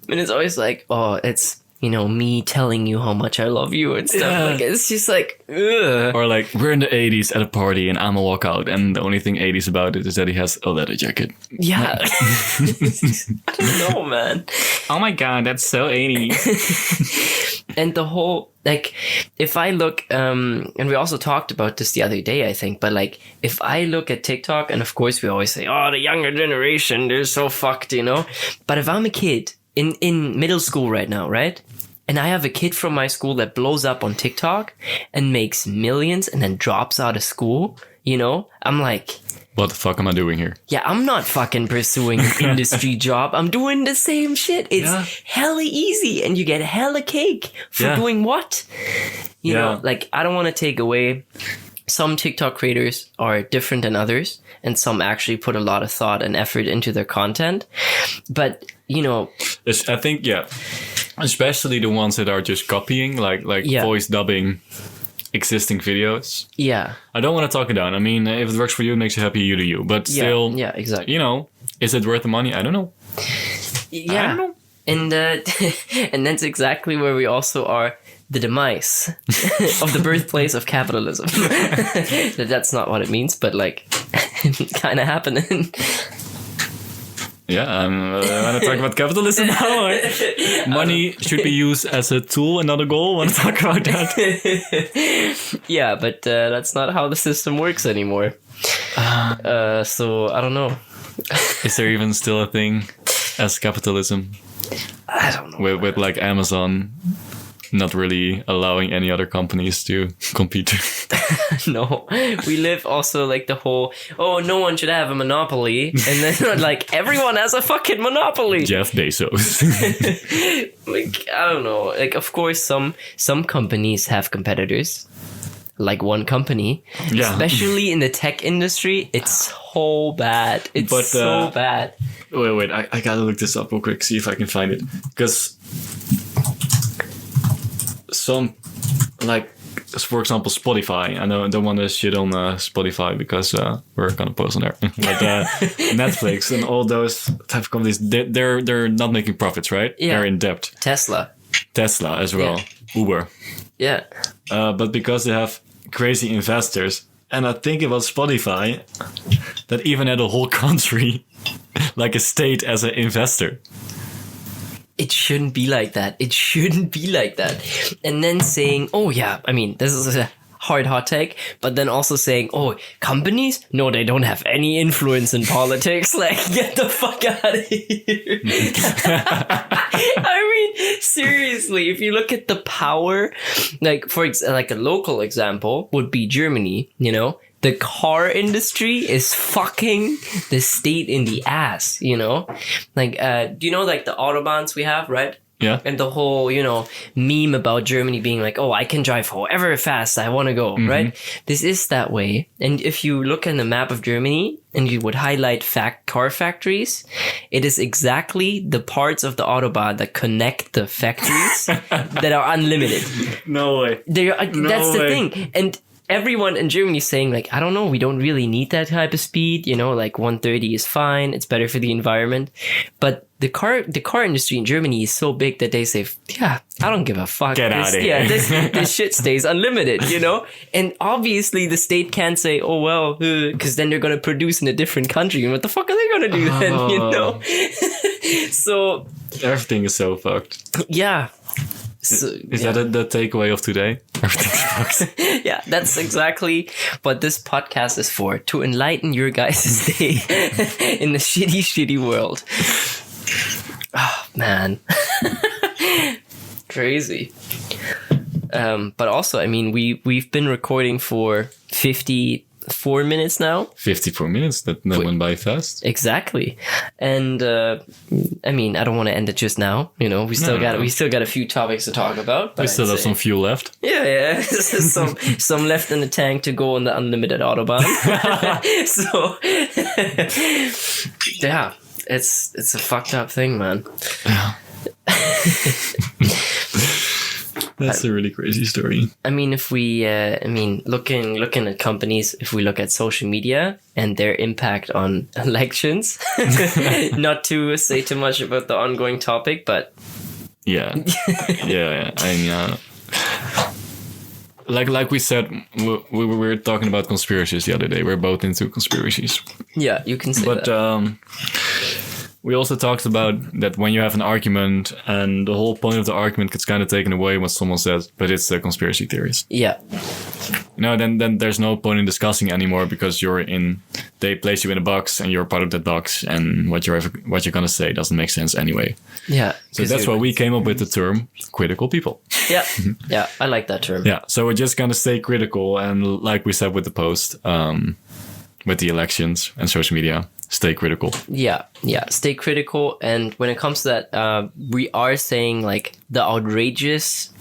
And it's always like, oh, it's, you know, me telling you how much I love you and stuff. Yeah. Like, it's just like, ugh. Or like, we're in the 80s at a party and I'm a walkout, and the only thing 80s about it is that he has a leather jacket. Yeah. I don't know, man. Oh my god, that's so 80s. And the whole, like, if I look, and we also talked about this the other day, I think, but like, if I look at TikTok, and of course we always say, oh, the younger generation, they're so fucked, you know? But if I'm a kid in middle school right now, right? And I have a kid from my school that blows up on TikTok and makes millions and then drops out of school, you know? I'm like, What the fuck am I doing here? yeah, I'm not fucking pursuing an industry job. I'm doing the same shit. It's hella easy, and you get hella cake for doing what? You know, like, I don't want to take away. Some TikTok creators are different than others, and some actually put a lot of thought and effort into their content. But I think, especially the ones that are just copying, like voice dubbing existing videos. Yeah. I don't want to talk it down. I mean, if it works for you, it makes you happy, you do you. But still, yeah, exactly. Is it worth the money? I don't know. Yeah. I don't know. And and that's exactly where we also are. The demise of the birthplace of capitalism. That's not what it means, but like, kind of happening. Yeah, I want to talk about capitalism now. Money should be used as a tool and not a goal. Want to talk about that? Yeah, but that's not how the system works anymore. So I don't know. Is there even still a thing as capitalism? I don't know. With like Amazon not really allowing any other companies to compete. No, we live also like the whole, no one should have a monopoly. And then like everyone has a fucking monopoly. Jeff Bezos. Like, I don't know. Like, of course, some companies have competitors. Like one company. Yeah. Especially in the tech industry, it's so bad. It's so bad. Wait, I gotta look this up real quick, see if I can find it. Because some, like, for example, Spotify. I don't want to shit on Spotify because we're gonna post on there. But Netflix and all those type of companies, they're not making profits, right? Yeah. They're in debt. Tesla as well. Yeah. Uber. Yeah. But because they have crazy investors, and I think it was Spotify that even had a whole country, like a state, as an investor. It shouldn't be like that. It shouldn't be like that. And then saying, I mean, this is a hot take, but then also saying, companies? No, they don't have any influence in politics. Like, get the fuck out of here. I mean, seriously, if you look at the power, like, like a local example would be Germany, The car industry is fucking the state in the ass, Like, do you know, like, the Autobahns we have, right? Yeah. And the whole, meme about Germany being like, I can drive however fast I want to go, right? This is that way. And if you look at the map of Germany and you would highlight car factories, it is exactly the parts of the Autobahn that connect the factories that are unlimited. No way. That's the thing. And everyone in Germany is saying, like, I don't know, we don't really need that type of speed, like 130 is fine, it's better for the environment. But the car industry in Germany is so big that they say, I don't give a fuck. Get out of here. Yeah, this shit stays unlimited, And obviously the state can't say, because then they're going to produce in a different country. And what the fuck are they going to do then, So everything is so fucked. Yeah. So, is that the takeaway of today? Everything's fucked. Yeah, that's exactly what this podcast is for, to enlighten your guys' day in the shitty world. Oh, man. Crazy. But also, I mean, we've been recording for 54 minutes now. 54 minutes? That went by fast. Exactly. And I mean, I don't want to end it just now. We still got a few topics to talk about. We still have some fuel left. Yeah. some left in the tank to go on the unlimited Autobahn. So yeah, it's a fucked up thing, man. Yeah. That's a really crazy story. I mean, if we, looking at companies, if we look at social media and their impact on elections, not to say too much about the ongoing topic, but yeah. I mean, like we said, we were talking about conspiracies the other day. We're both into conspiracies. Yeah, you can say that. But we also talked about that when you have an argument and the whole point of the argument gets kind of taken away when someone says, but it's conspiracy theories. Yeah. Then there's no point in discussing anymore because they place you in a box and you're part of that box, and what you're going to say doesn't make sense anyway. Yeah. So that's why we came up with the term critical people. Yeah. Yeah. I like that term. Yeah. So we're just going to stay critical. And like we said with the post, with the elections and social media, stay critical. Yeah. Stay critical. And when it comes to that, we are saying like the outrageous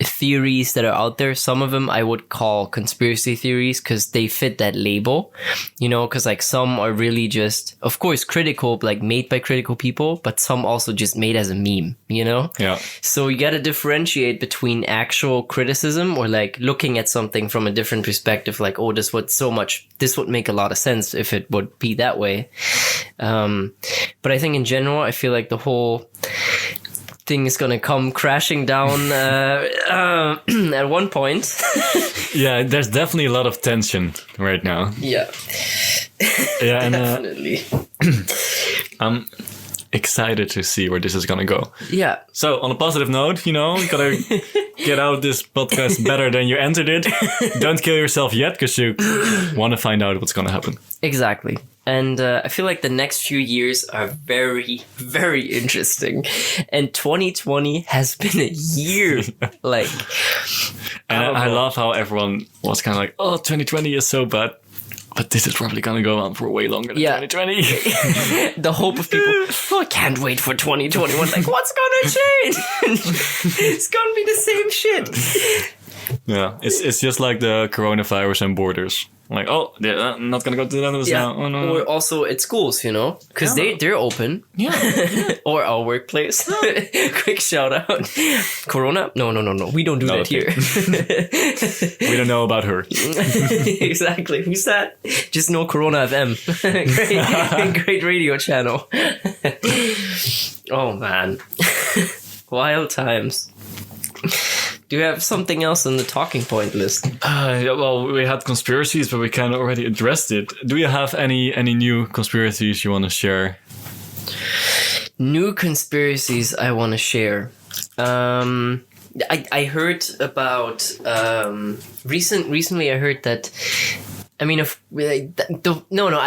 theories that are out there. Some of them I would call conspiracy theories because they fit that label, you know, because like some are really just, of course, critical, like made by critical people, but some also just made as a meme, you know? Yeah. So you got to differentiate between actual criticism or like looking at something from a different perspective, like, oh, this would make a lot of sense if it would be that way. But I think in general, I feel like the whole thing is gonna come crashing down at one point. Yeah, there's definitely a lot of tension right now. Yeah. Yeah, and Definitely. I'm excited to see where this is gonna go. Yeah. So on a positive note, you know, you gotta get out of this podcast better than you entered it. Don't kill yourself yet, because you want to find out what's gonna happen. Exactly. And I feel like the next few years are very, very interesting. And 2020 has been a year. Like, And I love how everyone was kind of like, oh, 2020 is so bad. But this is probably going to go on for way longer than 2020. The hope of people, oh, I can't wait for 2021. Like, what's going to change? It's going to be the same shit. Yeah, it's just like the coronavirus and borders. Like, oh, I'm not going to go to the Netherlands now. Oh, no. Or also at schools, you know, because they're open. Yeah. Or our workplace. Quick shout out. Corona? No. We don't do that here. We don't know about her. Exactly. Who's that? Just know Corona FM. Great radio channel. Oh, man. Wild times. Do you have something else on the talking point list? Yeah, well, we had conspiracies, but we kind of already addressed it. Do you have any new conspiracies you want to share? New conspiracies I want to share. I heard about recently. I heard that. I mean, I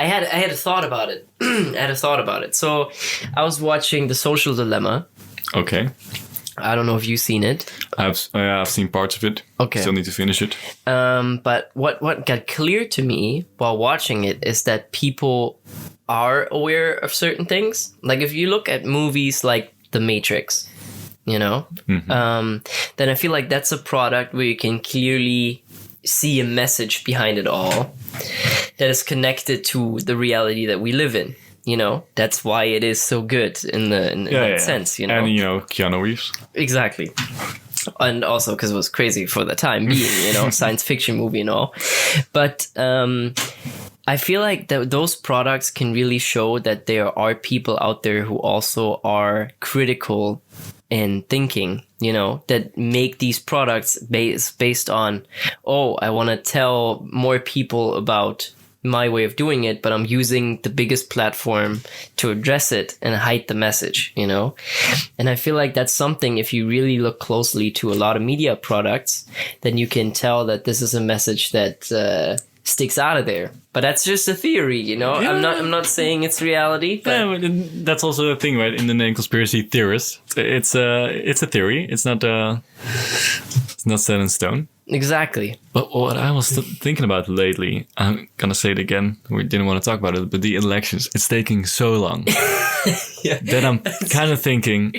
had a thought about it. I had a thought about it. So, I was watching The Social Dilemma. Okay. I don't know if you've seen it. I've seen parts of it. Okay. Still need to finish it. But what got clear to me while watching it is that people are aware of certain things. Like if you look at movies like The Matrix, you know, then I feel like that's a product where you can clearly see a message behind it all that is connected to the reality that we live in. You know, that's why it is so good in that sense, you know. And, you know, Keanu Reeves. Exactly. And also because it was crazy for the time being, you know, science fiction movie and all. But I feel like those products can really show that there are people out there who also are critical in thinking, you know, that make these products based on, oh, I want to tell more people about my way of doing it, but I'm using the biggest platform to address it and hide the message, you know? And I feel like that's something, if you really look closely to a lot of media products, then you can tell that this is a message that sticks out of there. But that's just a theory, you know? Yeah. I'm not saying it's reality. But yeah, but that's also the thing, right? In the name conspiracy theorist, it's a theory. It's not set in stone. Exactly. But what I was thinking about lately, I'm gonna say it again. We didn't want to talk about it, but the elections, it's taking so long. Yeah. That I'm kind of thinking,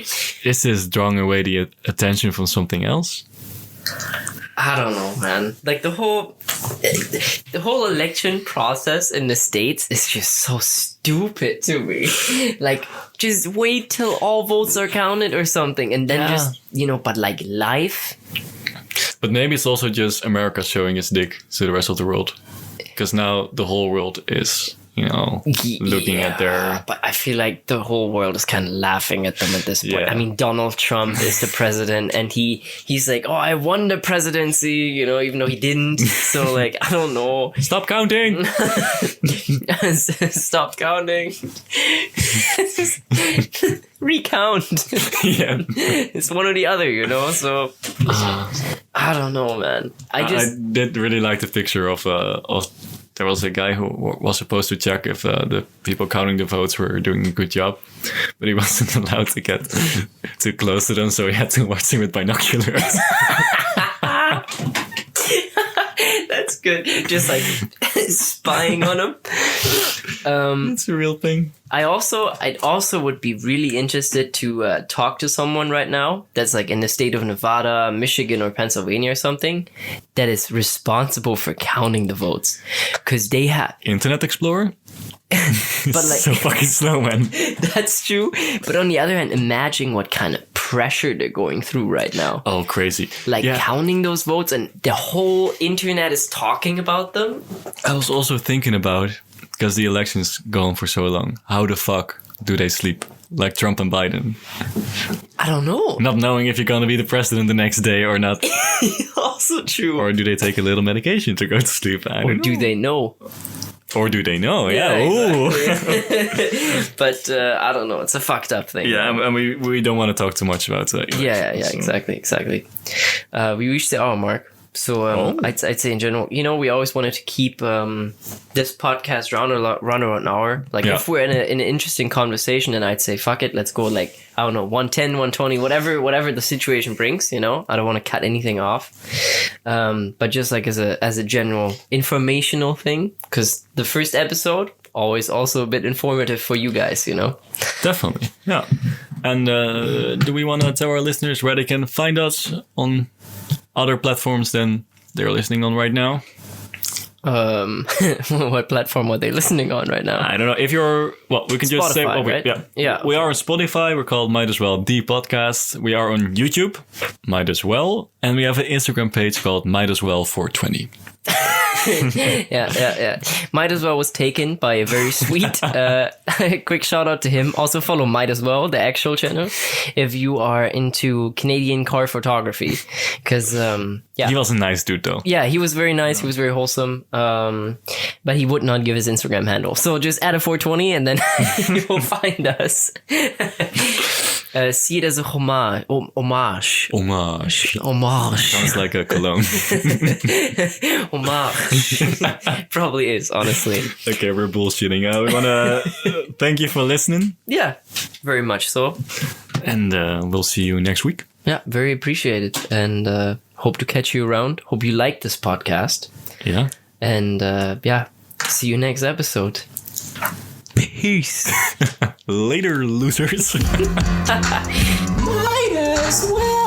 is this drawing away the attention from something else? I don't know, man. Like the whole election process in the States is just so stupid to me. Like, just wait till all votes are counted or something, and then just, you know, but like life. But maybe it's also just America showing its dick to the rest of the world. Because now the whole world is, you know, looking at their... But I feel like the whole world is kind of laughing at them at this point. Yeah. I mean, Donald Trump is the president, and he's like, oh, I won the presidency, you know, even though he didn't. So, like, I don't know. Stop counting! Stop counting. Recount. Yeah. It's one or the other, you know? So, I don't know, man. I did really like the picture of there was a guy who was supposed to check if the people counting the votes were doing a good job, but he wasn't allowed to get too close to them, so he had to watch them with binoculars. That's good. Just like spying on him. It's a real thing. I'd also would be really interested to talk to someone right now that's like in the state of Nevada, Michigan, or Pennsylvania or something that is responsible for counting the votes, because they have Internet Explorer? but like so fucking slow, man. that's true. But on the other hand, imagine what kind of pressure they're going through right now. Oh, crazy. Like counting those votes, and the whole internet is talking about them. I was also thinking about, because the election's gone for so long, how the fuck do they sleep? Like Trump and Biden. I don't know. Not knowing if you're going to be the president the next day or not. Also true. Or do they take a little medication to go to sleep? I Or don't know. do they know? Or do they know? Yeah. Exactly. But I don't know. It's a fucked up thing. Yeah, and we don't want to talk too much about it. Yeah, exactly. We reached the hour mark. So I'd say in general, we always wanted to keep this podcast around an hour. Like if we're in an interesting conversation, then I'd say, fuck it, let's go like, I don't know, 110, 120, whatever the situation brings, I don't want to cut anything off. But just like as a general informational thing, because the first episode, always also a bit informative for you guys, Definitely, yeah. And do we want to tell our listeners where they can find us on other platforms than they're listening on right now? What platform are they listening on right now? I don't know. If you're, we can just say, right? Yeah. We are on Spotify. We're called Might As Well The Podcast. We are on YouTube, Might As Well, and we have an Instagram page called Might As Well 420. Yeah. Might As Well was taken by a very sweet, quick shout out to him. Also follow Might As Well, the actual channel, if you are into Canadian car photography. Because, He was a nice dude, though. Yeah, he was very nice. He was very wholesome. But he would not give his Instagram handle. So just add a 420 and then you will find us. See it as a homage. Sounds like a cologne. Homage. Probably is, honestly. Okay, we're bullshitting. We want to thank you for listening. Yeah, very much so. And we'll see you next week. Yeah, very appreciated. And hope to catch you around. Hope you like this podcast. Yeah. And see you next episode. Peace. Later, losers. Might as well.